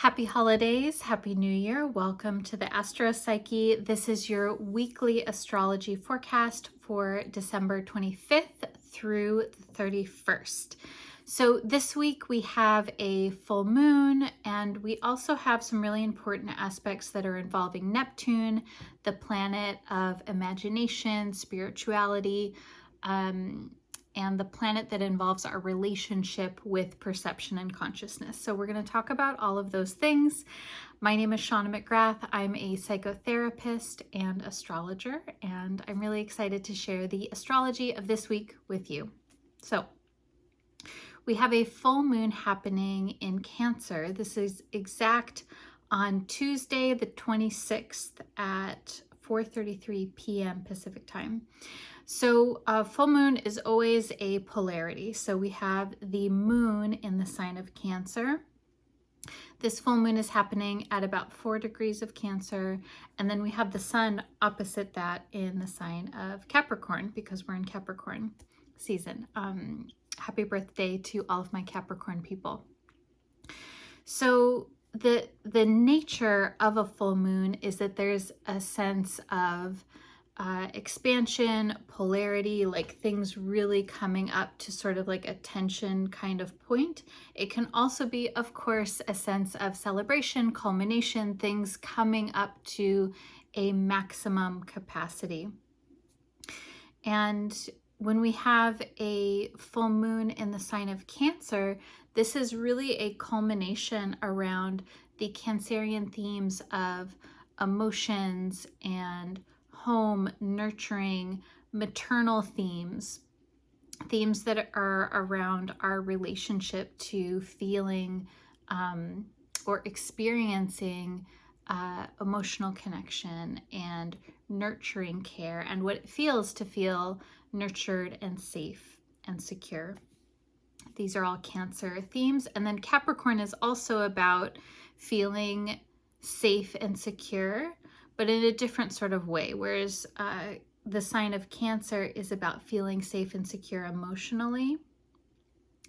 Happy holidays, happy new year. Welcome to the Astro Psyche. This is your weekly astrology forecast for December 25th through the 31st. So this week we have a full moon, and we also have some really important aspects that are involving Neptune, the planet of imagination, spirituality, and the planet that involves our relationship with perception and consciousness. So we're going to talk about all of those things. My name is Shauna McGrath. I'm a psychotherapist and astrologer, and I'm really excited to share the astrology of this week with you. So we have a full moon happening in Cancer. This is exact on Tuesday, the 26th at 4:33 p.m. Pacific time. So full moon is always a polarity. So we have the moon in the sign of Cancer. This full moon is happening at about 4 degrees of Cancer. And then we have the sun opposite that in the sign of Capricorn, because we're in Capricorn season. Happy birthday to all of my Capricorn people. So the nature of a full moon is that there's a sense of expansion, polarity, like things really coming up to sort of like a tension kind of point. It can also be, of course, a sense of celebration, culmination, things coming up to a maximum capacity. And when we have a full moon in the sign of Cancer, this is really a culmination around the Cancerian themes of emotions and home, nurturing, maternal themes that are around our relationship to feeling or experiencing emotional connection and nurturing care, and what it feels to feel nurtured and safe and secure. These are all Cancer themes. And then Capricorn is also about feeling safe and secure, but in a different sort of way, whereas the sign of Cancer is about feeling safe and secure emotionally,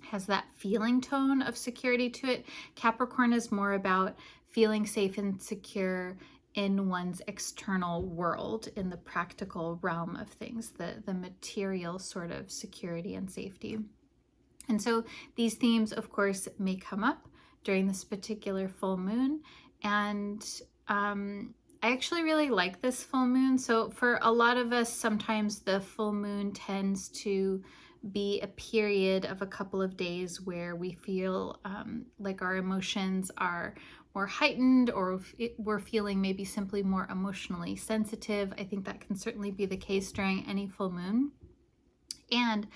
has that feeling tone of security to it. Capricorn is more about feeling safe and secure in one's external world, in the practical realm of things, the material sort of security and safety. And so these themes, of course, may come up during this particular full moon. And I actually really like this full moon. So for a lot of us, sometimes the full moon tends to be a period of a couple of days where we feel like our emotions are more heightened, or we're feeling maybe simply more emotionally sensitive. I think that can certainly be the case during any full moon. And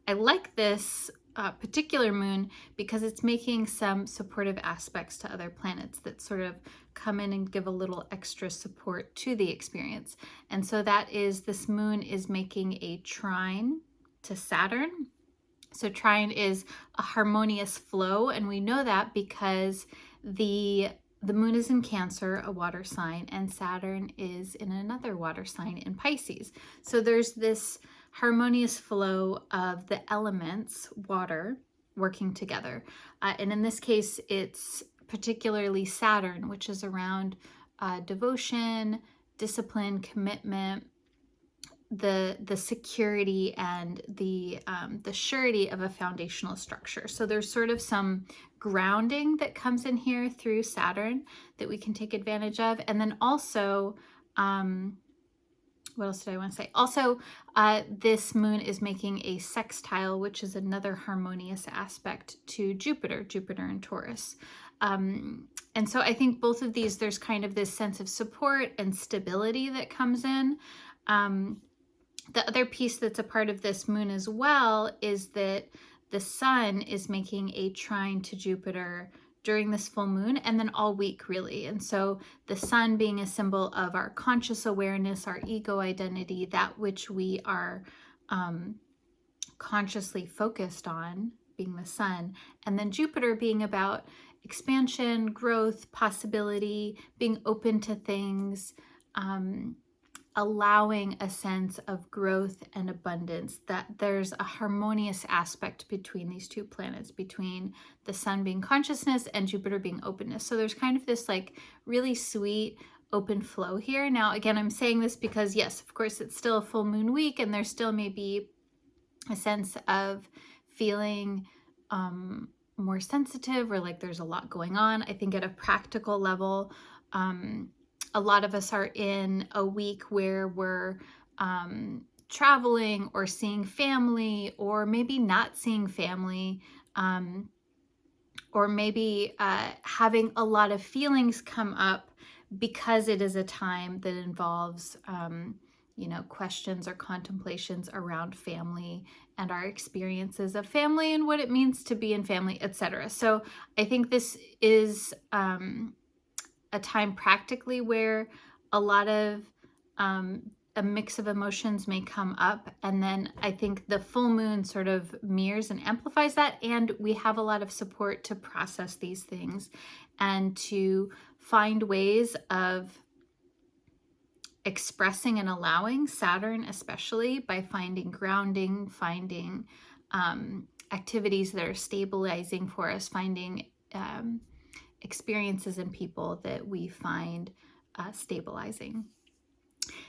I like this particular moon because it's making some supportive aspects to other planets that sort of come in and give a little extra support to the experience. And so that is, this moon is making a trine to Saturn. So trine is a harmonious flow, and we know that because the moon is in Cancer, a water sign, and Saturn is in another water sign in Pisces. So there's this harmonious flow of the elements, water, working together. And in this case, it's particularly Saturn, which is around devotion, discipline, commitment, the security, and the surety of a foundational structure. So there's sort of some grounding that comes in here through Saturn that we can take advantage of. And then also, what else did I want to say? Also, this moon is making a sextile, which is another harmonious aspect to Jupiter and Taurus. And so I think both of these, there's kind of this sense of support and stability that comes in. The other piece that's a part of this moon as well is that the sun is making a trine to Jupiter during this full moon, and then all week, really. And so the sun being a symbol of our conscious awareness, our ego identity, that which we are consciously focused on, being the sun, and then Jupiter being about expansion, growth, possibility, being open to things, allowing a sense of growth and abundance, that there's a harmonious aspect between these two planets, between the sun being consciousness and Jupiter being openness. So there's kind of this like really sweet open flow here. Now, again, I'm saying this because yes, of course, it's still a full moon week and there still may be a sense of feeling more sensitive, or like there's a lot going on. I think at a practical level, a lot of us are in a week where we're traveling or seeing family, or maybe not seeing family, or maybe having a lot of feelings come up because it is a time that involves questions or contemplations around family and our experiences of family and what it means to be in family, etc. So I think this is a time practically where a lot of a mix of emotions may come up, and then I think the full moon sort of mirrors and amplifies that, and we have a lot of support to process these things and to find ways of expressing and allowing, Saturn especially, by finding grounding, finding activities that are stabilizing for us, finding experiences and people that we find stabilizing.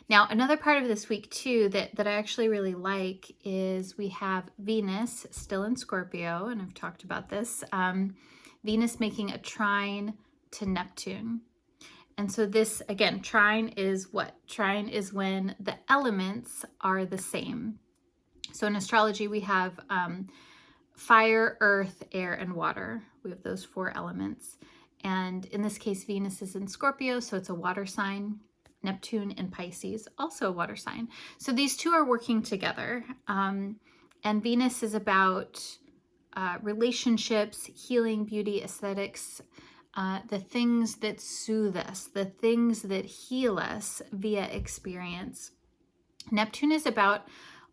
Now, another part of this week too that I actually really like is we have Venus still in Scorpio, and I've talked about this. Venus making a trine to Neptune. And so this, again, trine is what? Trine is when the elements are the same. So in astrology, we have fire, earth, air, and water. We have those 4 elements. And in this case, Venus is in Scorpio, so it's a water sign. Neptune in Pisces, also a water sign. So these two are working together. And Venus is about relationships, healing, beauty, aesthetics, the things that soothe us, the things that heal us via experience. Neptune is about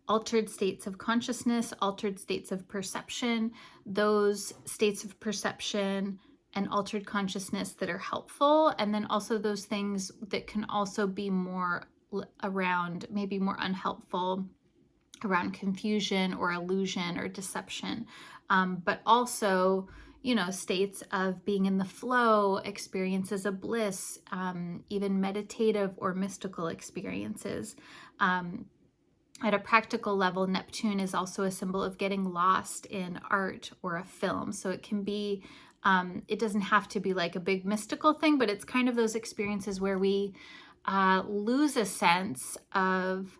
altered states of consciousness, altered states of perception, those states of perception and altered consciousness that are helpful, and then also those things that can also be more around, maybe more unhelpful, around confusion or illusion or deception, but also, states of being in the flow, experiences of bliss, even meditative or mystical experiences. At a practical level, Neptune is also a symbol of getting lost in art or a film. So it can be, it doesn't have to be like a big mystical thing, but it's kind of those experiences where we lose a sense of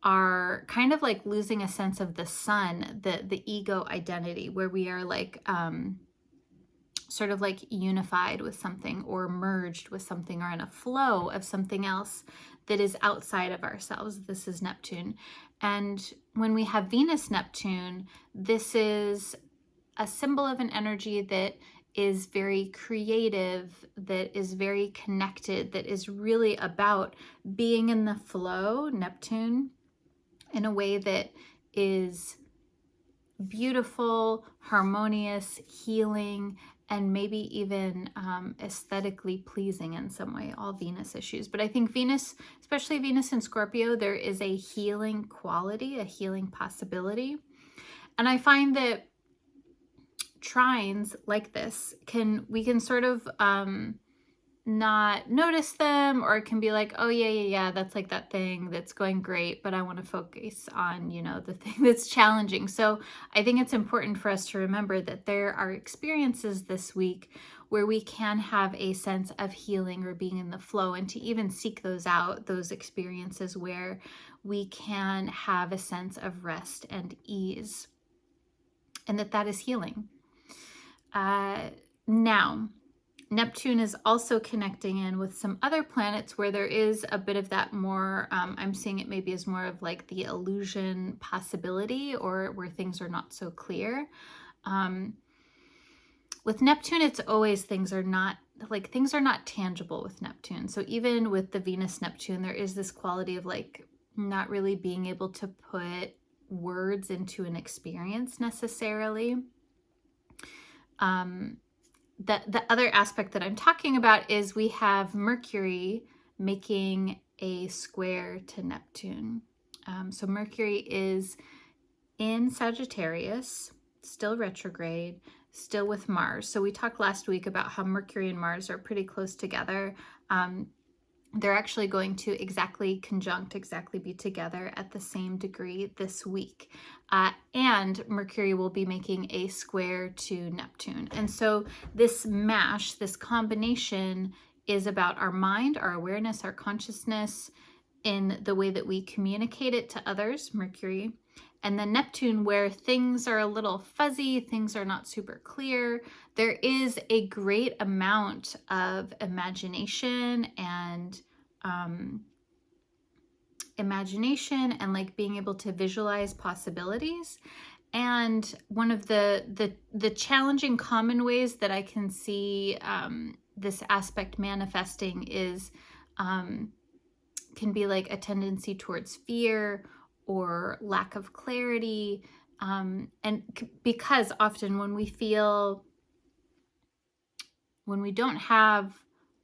our, kind of like losing a sense of the sun, the ego identity, where we are like sort of like unified with something or merged with something or in a flow of something else that is outside of ourselves. This is Neptune. And when we have Venus Neptune, this is a symbol of an energy that is very creative, that is very connected, that is really about being in the flow, Neptune, in a way that is beautiful, harmonious, healing, and maybe even aesthetically pleasing in some way, all Venus issues. But I think Venus, especially Venus in Scorpio, there is a healing quality, a healing possibility. And I find that trines like this, we can sort of not notice them, or it can be like, oh yeah, that's like that thing that's going great, but I want to focus on, the thing that's challenging. So I think it's important for us to remember that there are experiences this week where we can have a sense of healing or being in the flow, and to even seek those out, those experiences where we can have a sense of rest and ease, and that is healing. Now, Neptune is also connecting in with some other planets where there is a bit of that more, I'm seeing it maybe as more of like the illusion possibility, or where things are not so clear. With Neptune, it's always things are not tangible with Neptune. So even with the Venus Neptune, there is this quality of like not really being able to put words into an experience necessarily. The other aspect that I'm talking about is we have Mercury making a square to Neptune. So Mercury is in Sagittarius, still retrograde, still with Mars. So we talked last week about how Mercury and Mars are pretty close together. They're actually going to exactly be together at the same degree this week. And Mercury will be making a square to Neptune. And so this mash, this combination, is about our mind, our awareness, our consciousness in the way that we communicate it to others, Mercury. And then Neptune, where things are a little fuzzy, things are not super clear. There is a great amount of imagination and like being able to visualize possibilities. And one of the challenging common ways that I can see this aspect manifesting is can be like a tendency towards fear or lack of clarity. Because often when we don't have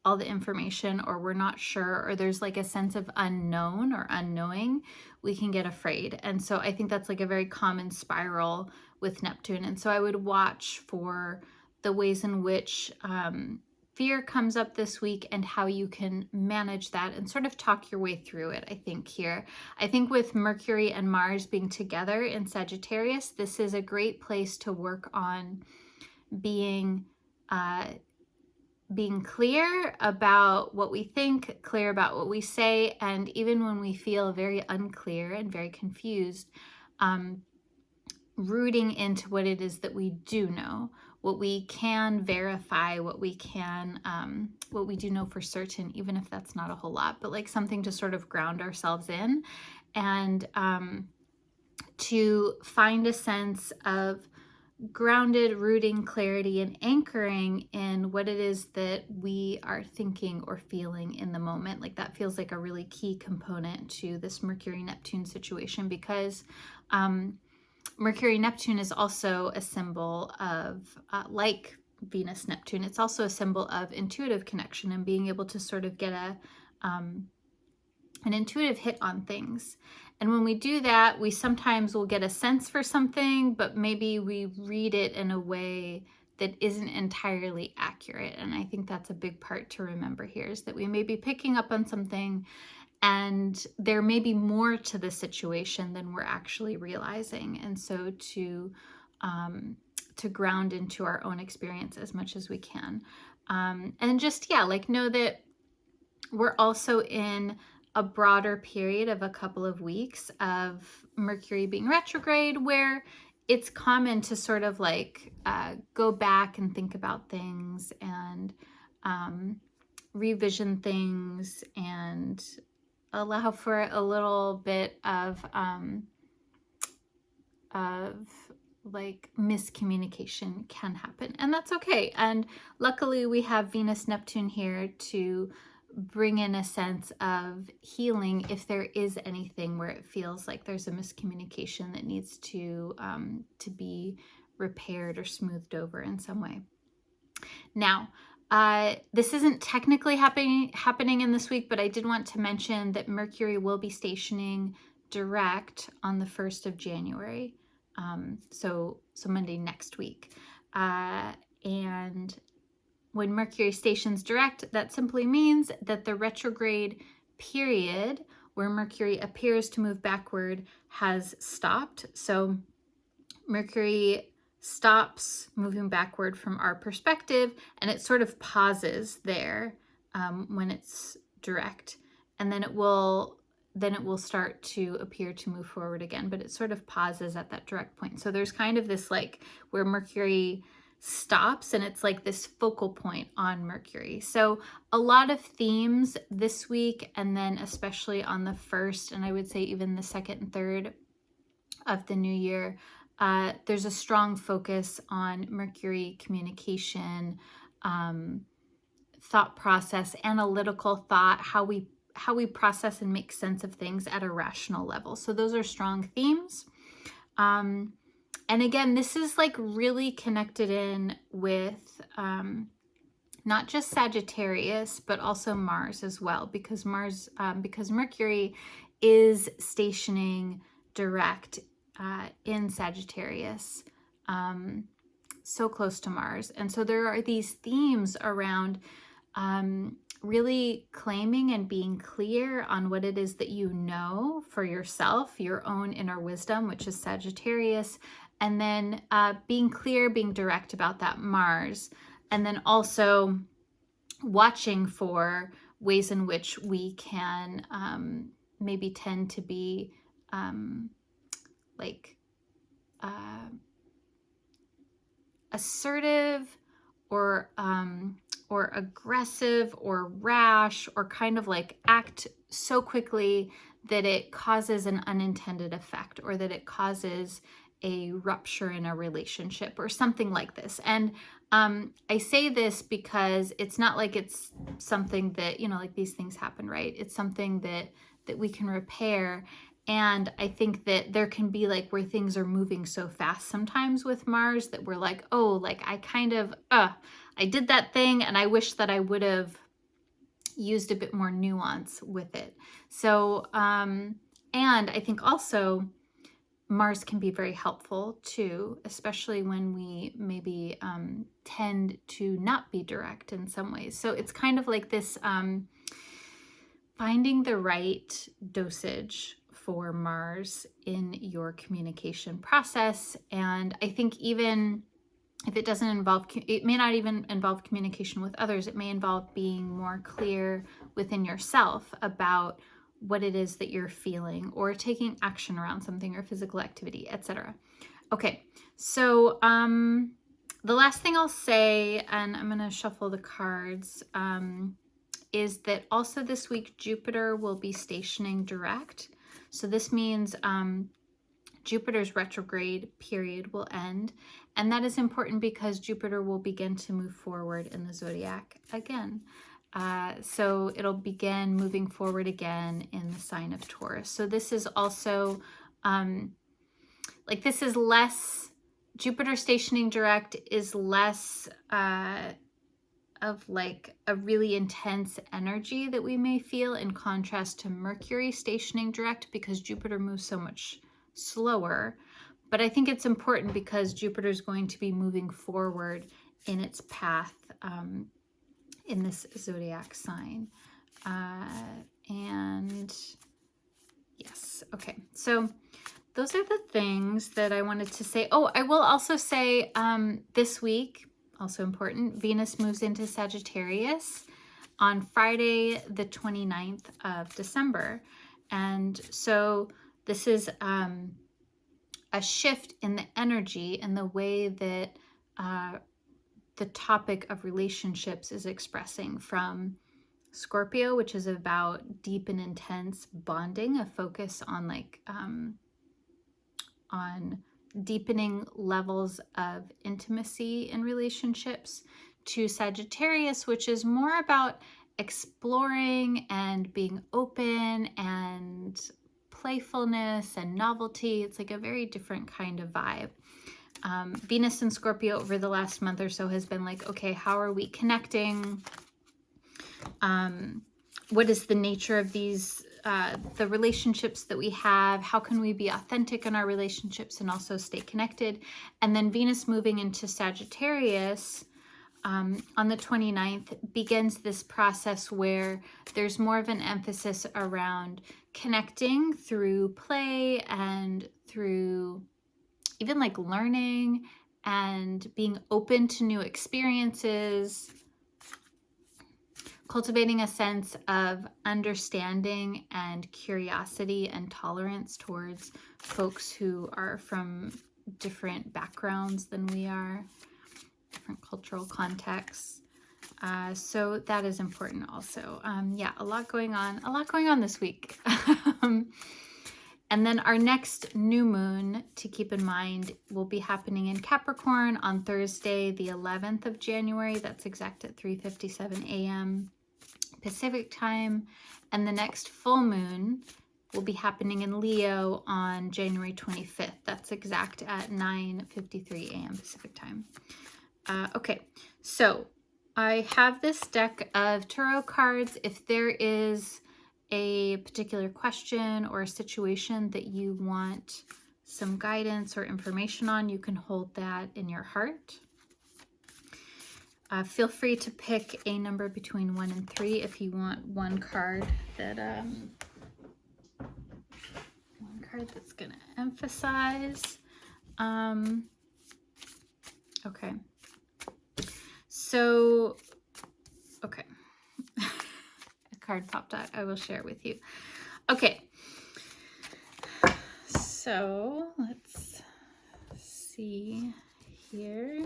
all the information, or we're not sure, or there's like a sense of unknown or unknowing, we can get afraid. And so I think that's like a very common spiral with Neptune. And so I would watch for the ways in which fear comes up this week and how you can manage that and sort of talk your way through it, I think, here. I think with Mercury and Mars being together in Sagittarius, this is a great place to work on being clear about what we think, clear about what we say, and even when we feel very unclear and very confused, rooting into what it is that we do know, what we can verify, what we do know for certain, even if that's not a whole lot, but like something to sort of ground ourselves in, and to find a sense of grounded, rooting, clarity, and anchoring in what it is that we are thinking or feeling in the moment. Like that feels like a really key component to this Mercury-Neptune situation, because Mercury-Neptune is also a symbol of, like Venus-Neptune, it's also a symbol of intuitive connection and being able to sort of get an intuitive hit on things. And when we do that, we sometimes will get a sense for something, but maybe we read it in a way that isn't entirely accurate. And I think that's a big part to remember here, is that we may be picking up on something and there may be more to the situation than we're actually realizing. And so to ground into our own experience as much as we can. And just, like know that we're also in a broader period of a couple of weeks of Mercury being retrograde, where it's common to sort of like go back and think about things and revision things and allow for a little bit of like miscommunication can happen, and that's okay. And luckily we have Venus Neptune here to bring in a sense of healing if there is anything where it feels like there's a miscommunication that needs to be repaired or smoothed over in some way. Now, this isn't technically happening in this week, but I did want to mention that Mercury will be stationing direct on the 1st of January. So Monday next week. And when Mercury stations direct, that simply means that the retrograde period where Mercury appears to move backward has stopped. So Mercury stops moving backward from our perspective, and it sort of pauses there when it's direct, and then it will start to appear to move forward again, but it sort of pauses at that direct point. So there's kind of this like where Mercury stops, and it's like this focal point on Mercury. So a lot of themes this week, and then especially on the 1st, and I would say even the 2nd and 3rd of the new year, there's a strong focus on Mercury communication, thought process, analytical thought, how we process and make sense of things at a rational level. So those are strong themes. And again, this is like really connected in with not just Sagittarius, but also Mars as well, because because Mercury is stationing direct in Sagittarius, so close to Mars. And so there are these themes around really claiming and being clear on what it is that you know for yourself, your own inner wisdom, which is Sagittarius, and then being clear, being direct about that Mars, and then also watching for ways in which we can maybe tend to be like assertive or aggressive or rash, or kind of like act so quickly that it causes an unintended effect, or that it causes a rupture in a relationship or something like this. And I say this because it's not like it's something that, you know, like these things happen, right? It's something that we can repair. And I think that there can be like where things are moving so fast sometimes with Mars that we're like, oh, like I kind of, I did that thing and I wish that I would have used a bit more nuance with it. So, and I think also Mars can be very helpful too, especially when we maybe tend to not be direct in some ways. So it's kind of like this finding the right dosage for Mars in your communication process. And I think even if it doesn't involve, it may not even involve communication with others, it may involve being more clear within yourself about what it is that you're feeling, or taking action around something, or physical activity, etc. Okay, so the last thing I'll say, and I'm going to shuffle the cards, is that also this week Jupiter will be stationing direct. So this means Jupiter's retrograde period will end, and that is important because Jupiter will begin to move forward in the zodiac again. So it'll begin moving forward again in the sign of Taurus. So this is also like, this is less, Jupiter stationing direct is less of like a really intense energy that we may feel, in contrast to Mercury stationing direct, because Jupiter moves so much slower. But I think it's important because Jupiter is going to be moving forward in its path in this zodiac sign. And yes, okay. So those are the things that I wanted to say. Oh, I will also say this week, also important, Venus moves into Sagittarius on Friday, the 29th of December. And so this is a shift in the energy and the way that the topic of relationships is expressing from Scorpio, which is about deep and intense bonding, a focus on like on deepening levels of intimacy in relationships, to Sagittarius, which is more about exploring and being open and playfulness and novelty. It's like a very different kind of vibe. Venus in Scorpio over the last month or so has been like, okay, how are we connecting? What is the nature of these, the relationships that we have? How can we be authentic in our relationships and also stay connected? And then Venus moving into Sagittarius on the 29th begins this process where there's more of an emphasis around connecting through play and through even like learning and being open to new experiences, cultivating a sense of understanding and curiosity and tolerance towards folks who are from different backgrounds than we are, different cultural contexts. So that is important also. Yeah, a lot going on this week. And then our next new moon to keep in mind will be happening in Capricorn on Thursday, the 11th of January. That's exact at 3:57 a.m. Pacific time. And the next full moon will be happening in Leo on January 25th. That's exact at 9:53 a.m. Pacific time. Okay, so I have this deck of tarot cards. If there is a particular question or a situation that you want some guidance or information on, you can hold that in your heart. Feel free to pick a number between 1 and 3 if you want one card that's going to emphasize. Okay. So, okay. A card popped out. I will share it with you. Okay. So, let's see here.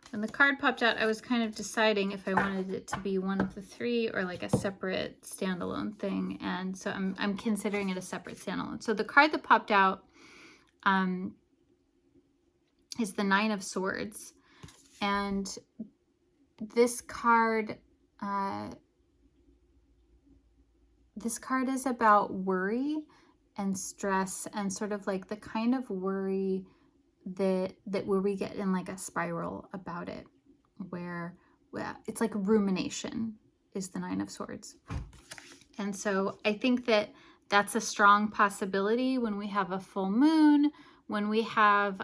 When the card popped out, I was kind of deciding if I wanted it to be one of the 3 or like a separate standalone thing. And so I'm considering it a separate standalone. So the card that popped out is the 9 of Swords. And this card is about worry and stress and sort of like the kind of worry that where we get in like a spiral about it, where it's like rumination is the 9 of Swords. And so I think that that's a strong possibility when we have a full moon, when we have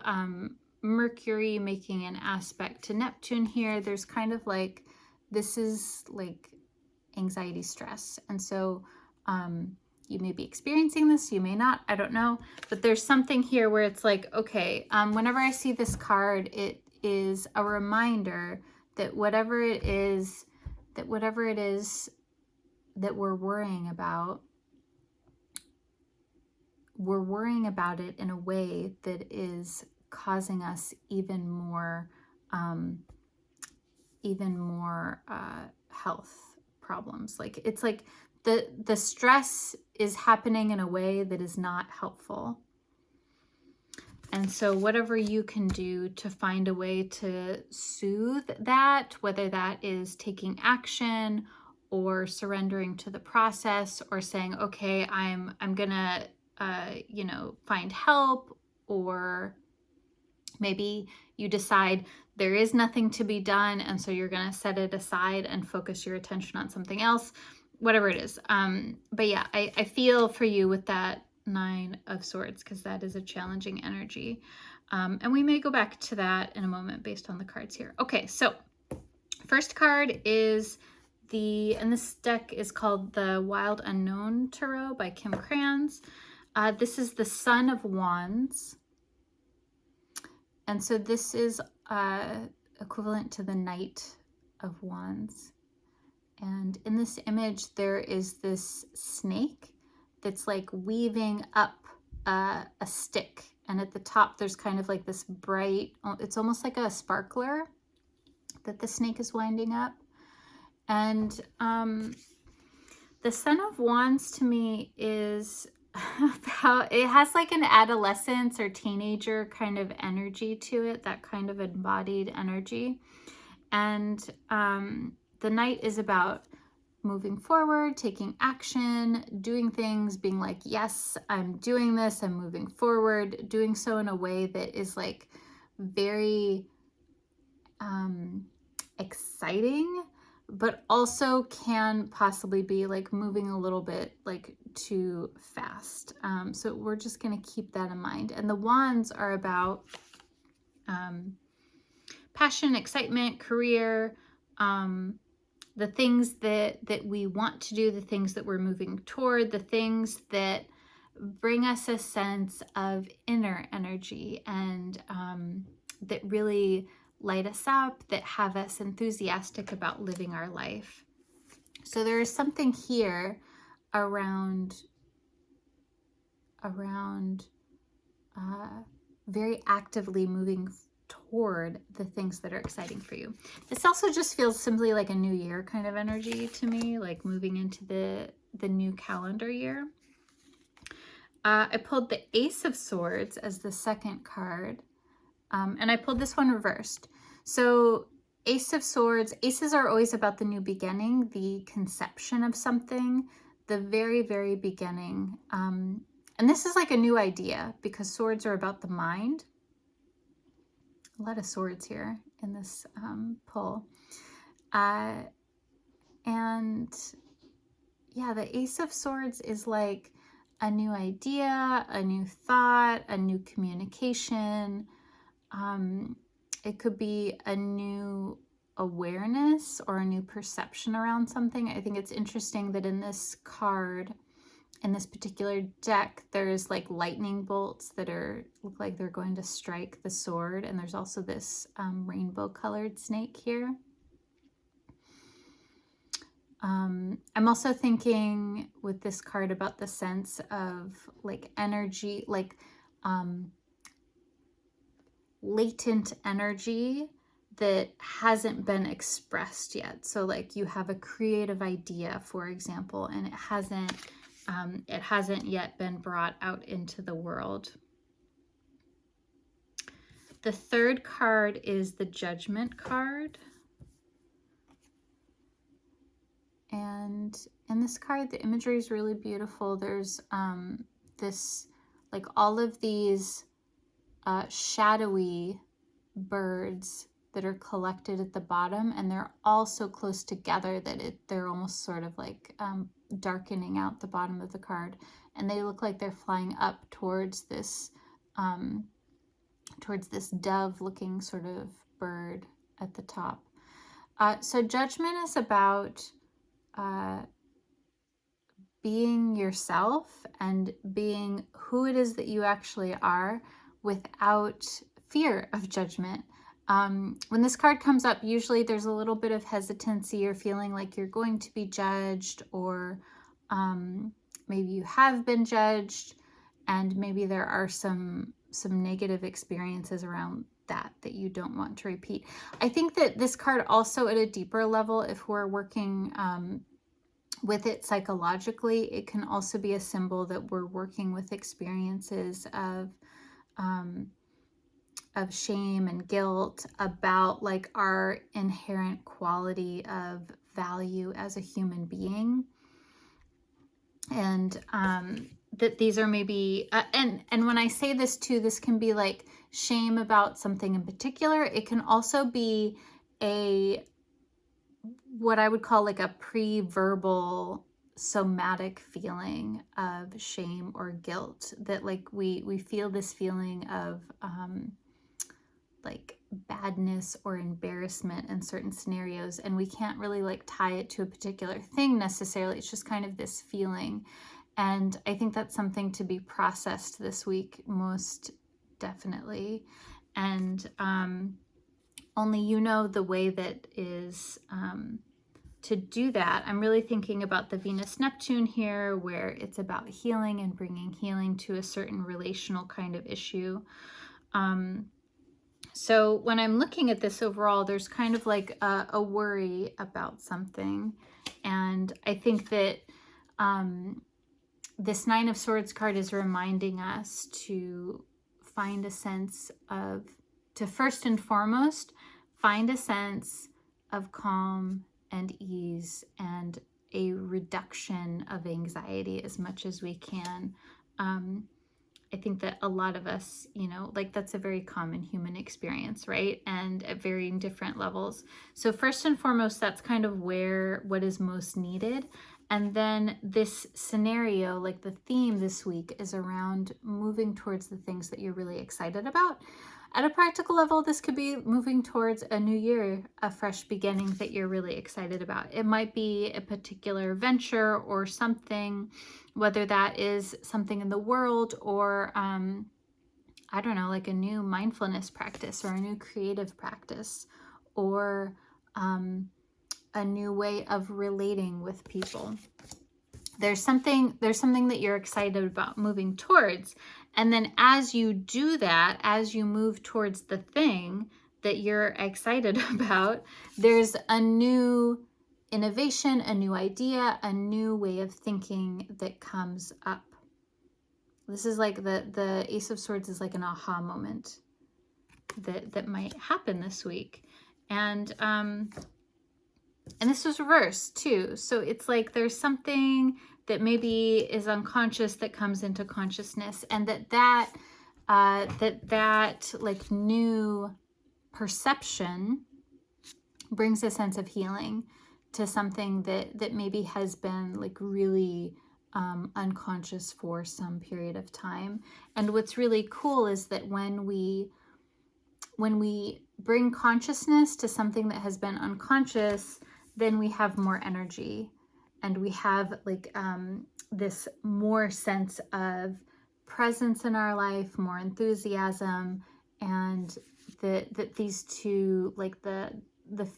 Mercury making an aspect to Neptune here. There's kind of like, this is like anxiety, stress. And so you may be experiencing this, you may not, I don't know. But there's something here where it's like, okay, whenever I see this card, it is a reminder that whatever it is that we're worrying about it in a way that is causing us even more health problems. Like, it's like the stress is happening in a way that is not helpful. And so whatever you can do to find a way to soothe that, whether that is taking action or surrendering to the process, or saying, okay, I'm gonna find help, or maybe you decide there is nothing to be done, and so you're gonna set it aside and focus your attention on something else, whatever it is. But yeah, I feel for you with that 9 of Swords, because that is a challenging energy. And we may go back to that in a moment based on the cards here. Okay, so first card is and this deck is called the Wild Unknown Tarot by Kim Krans. This is the Son of Wands. And so this is equivalent to the Knight of Wands. And in this image, there is this snake that's like weaving up a stick. And at the top, there's kind of like this bright, it's almost like a sparkler that the snake is winding up. And the Son of Wands to me is about, it has like an adolescence or teenager kind of energy to it, that kind of embodied energy. And the Knight is about moving forward, taking action, doing things, being like, yes, I'm doing this, I'm moving forward, doing so in a way that is like very exciting, but also can possibly be like moving a little bit like too fast. So we're just going to keep that in mind. And the wands are about passion, excitement, career, the things that we want to do, the things that we're moving toward, the things that bring us a sense of inner energy and that really light us up, that have us enthusiastic about living our life. So there is something here around very actively moving toward the things that are exciting for you. This also just feels simply like a new year kind of energy to me, like moving into the new calendar year. I pulled the Ace of Swords as the second card, and I pulled this one reversed. So Ace of Swords, aces are always about the new beginning, the conception of something, the very, very beginning. And this is like a new idea because swords are about the mind. A lot of swords here in this pull. And yeah, the Ace of Swords is like a new idea, a new thought, a new communication. It could be a new awareness or a new perception around something. I think it's interesting that in this card, in this particular deck, there's like lightning bolts that look like they're going to strike the sword. And there's also this rainbow colored snake here. I'm also thinking with this card about the sense of like energy, like latent energy that hasn't been expressed yet. So like you have a creative idea, for example, and it hasn't yet been brought out into the world. The third card is the Judgment card. And in this card, the imagery is really beautiful. There's this, like all of these shadowy birds that are collected at the bottom, and they're all so close together that they're almost sort of like darkening out the bottom of the card. And they look like they're flying up towards this dove-looking sort of bird at the top. So Judgment is about being yourself and being who it is that you actually are without fear of judgment. When this card comes up, usually there's a little bit of hesitancy or feeling like you're going to be judged, or maybe you have been judged, and maybe there are some negative experiences around that you don't want to repeat. I think that this card also at a deeper level, if we're working with it psychologically, it can also be a symbol that we're working with experiences of shame and guilt about like our inherent quality of value as a human being. And that these are maybe, and when I say this too, this can be like shame about something in particular. It can also be what I would call like a pre-verbal somatic feeling of shame or guilt, that like we feel this feeling of like badness or embarrassment in certain scenarios, and we can't really like tie it to a particular thing necessarily. It's just kind of this feeling. And I think that's something to be processed this week, most definitely. And only you know the way that is to do that. I'm really thinking about the Venus-Neptune here, where it's about healing and bringing healing to a certain relational kind of issue. So when I'm looking at this overall, there's kind of like a worry about something. And I think that this Nine of Swords card is reminding us to find a sense of, to first and foremost, find a sense of calm and ease and a reduction of anxiety as much as we can. I think that a lot of us, you know, like that's a very common human experience, right? And at varying different levels. So first and foremost, that's kind of what is most needed. And then this scenario, like the theme this week, is around moving towards the things that you're really excited about. At a practical level, this could be moving towards a new year, a fresh beginning that you're really excited about. It might be a particular venture or something, whether that is something in the world or, I don't know, like a new mindfulness practice or a new creative practice, or a new way of relating with people. There's something that you're excited about moving towards. And then as you do that, as you move towards the thing that you're excited about, there's a new innovation, a new idea, a new way of thinking that comes up. This is like the Ace of Swords is like an aha moment that might happen this week. And And this was reversed too. So it's like there's something that maybe is unconscious that comes into consciousness, and that like new perception brings a sense of healing to something that maybe has been like really unconscious for some period of time. And what's really cool is that when we bring consciousness to something that has been unconscious, then we have more energy, and we have like this more sense of presence in our life, more enthusiasm, and that these two, like the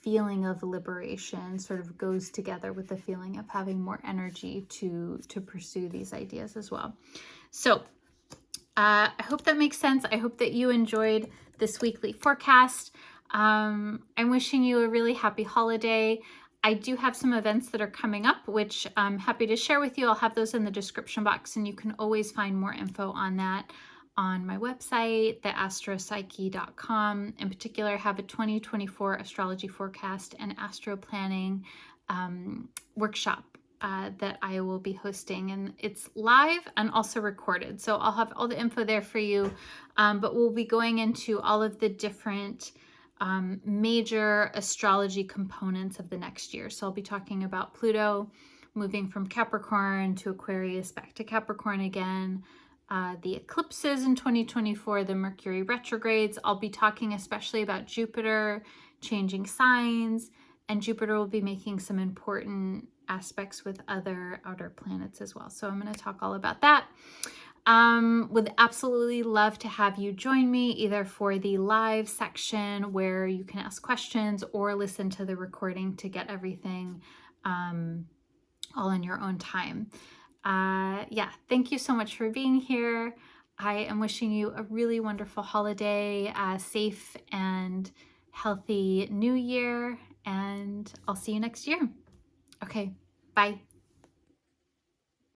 feeling of liberation sort of goes together with the feeling of having more energy to pursue these ideas as well. So I hope that makes sense. I hope that you enjoyed this weekly forecast. I'm wishing you a really happy holiday. I do have some events that are coming up, which I'm happy to share with you. I'll have those in the description box, and you can always find more info on that on my website, theastropsyche.com. In particular, I have a 2024 astrology forecast and astro-planning workshop that I will be hosting, and it's live and also recorded. So I'll have all the info there for you, but we'll be going into all of the different major astrology components of the next year. So I'll be talking about Pluto moving from Capricorn to Aquarius, back to Capricorn again, the eclipses in 2024, the Mercury retrogrades. I'll be talking especially about Jupiter changing signs, and Jupiter will be making some important aspects with other outer planets as well. So I'm going to talk all about that. Would absolutely love to have you join me either for the live section where you can ask questions, or listen to the recording to get everything all in your own time. Yeah, thank you so much for being here. I am wishing you a really wonderful holiday, safe and healthy new year, and I'll see you next year. Okay, bye.